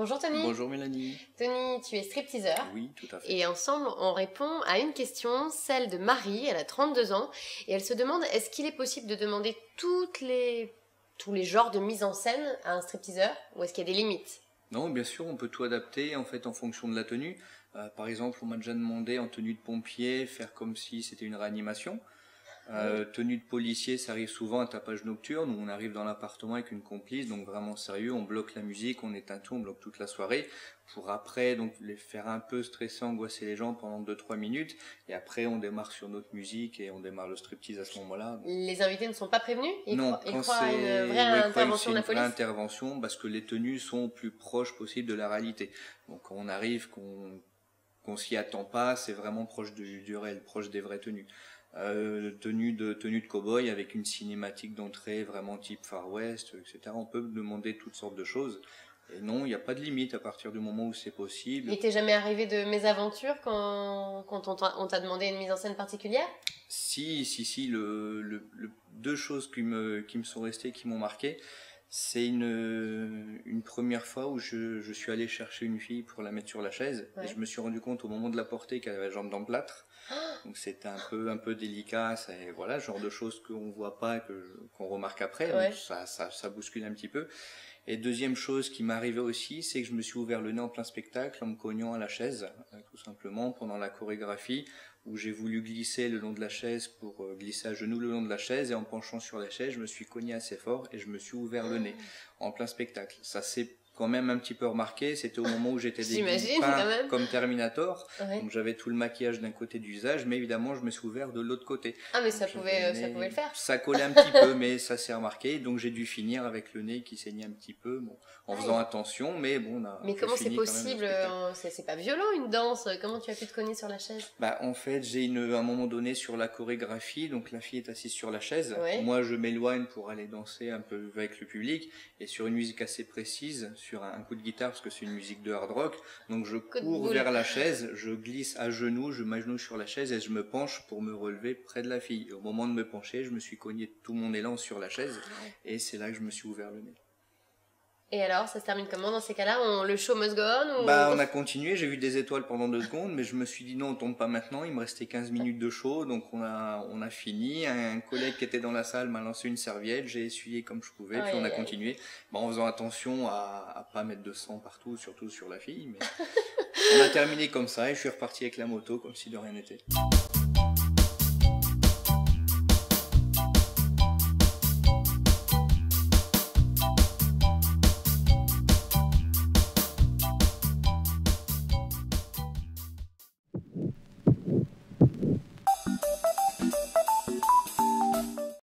Bonjour Tony. Bonjour Mélanie. Tony, tu es stripteaseur. Oui, tout à fait. Et ensemble, on répond à une question, celle de Marie, elle a 32 ans, et elle se demande, est-ce qu'il est possible de demander tous les genres de mise en scène à un stripteaseur, ou est-ce qu'il y a des limites? Non, bien sûr, on peut tout adapter en fait en fonction de la tenue. Par exemple, on m'a déjà demandé en tenue de pompier, faire comme si c'était une réanimation. Tenue de policier, ça arrive souvent, un tapage nocturne où on arrive dans l'appartement avec une complice, donc vraiment sérieux, on bloque la musique, on éteint tout, on bloque toute la soirée, pour après donc les faire un peu stresser, angoisser les gens pendant 2-3 minutes, et après on démarre sur notre musique et on démarre le striptease à ce moment-là. Les invités ne sont pas prévenus? Non, Ils quand croient à une vraie intervention de la vraie police? intervention, parce que les tenues sont au plus proches possible de la réalité. Donc quand on arrive, qu'on s'y attend pas, c'est vraiment proche du réel, proche des vraies tenues. Tenue de cow-boy avec une cinématique d'entrée vraiment type Far West, etc. On peut demander toutes sortes de choses. Et non, il n'y a pas de limite à partir du moment où c'est possible. Il t'est jamais arrivé de mésaventures quand on t'a demandé une mise en scène particulière? Si, deux choses qui me sont restées, qui m'ont marqué. C'est une première fois où je suis allé chercher une fille pour la mettre sur la chaise, Ouais. et je me suis rendu compte au moment de la porter qu'elle avait la jambe dans le plâtre. Donc c'était un peu délicat, voilà, genre de choses qu'on voit pas, qu'on remarque après, Ouais. donc ça bouscule un petit peu. Et deuxième chose qui m'est arrivée aussi, c'est que je me suis ouvert le nez en plein spectacle en me cognant à la chaise, tout simplement, pendant la chorégraphie, où j'ai voulu glisser le long de la chaise pour glisser à genoux le long de la chaise, et en penchant sur la chaise, je me suis cogné assez fort et je me suis ouvert le nez en plein spectacle. Ça s'est quand même un petit peu remarqué, c'était au moment où j'étais déguisé comme Terminator, Ouais. donc j'avais tout le maquillage d'un côté du visage, mais évidemment je me suis ouvert de l'autre côté. Ah mais ça pouvait le faire. Ça collait un petit peu, mais ça s'est remarqué, donc j'ai dû finir avec le nez qui saignait un petit peu, bon, en faisant attention, mais bon, on a. Mais comment c'est possible? C'est pas violent une danse? Comment tu as pu te cogner sur la chaise? Bah en fait j'ai à un moment donné sur la chorégraphie, donc la fille est assise sur la chaise, Ouais. moi je m'éloigne pour aller danser un peu avec le public, et sur une musique assez précise, sur un coup de guitare parce que c'est une musique de hard rock, donc je cours vers la chaise, je glisse à genoux, je m'agenouille sur la chaise et je me penche pour me relever près de la fille. Et au moment de me pencher, je me suis cogné tout mon élan sur la chaise, et c'est là que je me suis ouvert le nez. Et alors, ça se termine comment dans ces cas-là? Le show must go on ou... Bah, on a continué, j'ai vu des étoiles pendant 2 secondes, mais je me suis dit non, on tombe pas maintenant, il me restait 15 minutes de show, donc on a fini. Un collègue qui était dans la salle m'a lancé une serviette, j'ai essuyé comme je pouvais, puis on a continué, en faisant attention à pas mettre de sang partout, surtout sur la fille, mais on a terminé comme ça et je suis reparti avec la moto comme si de rien n'était.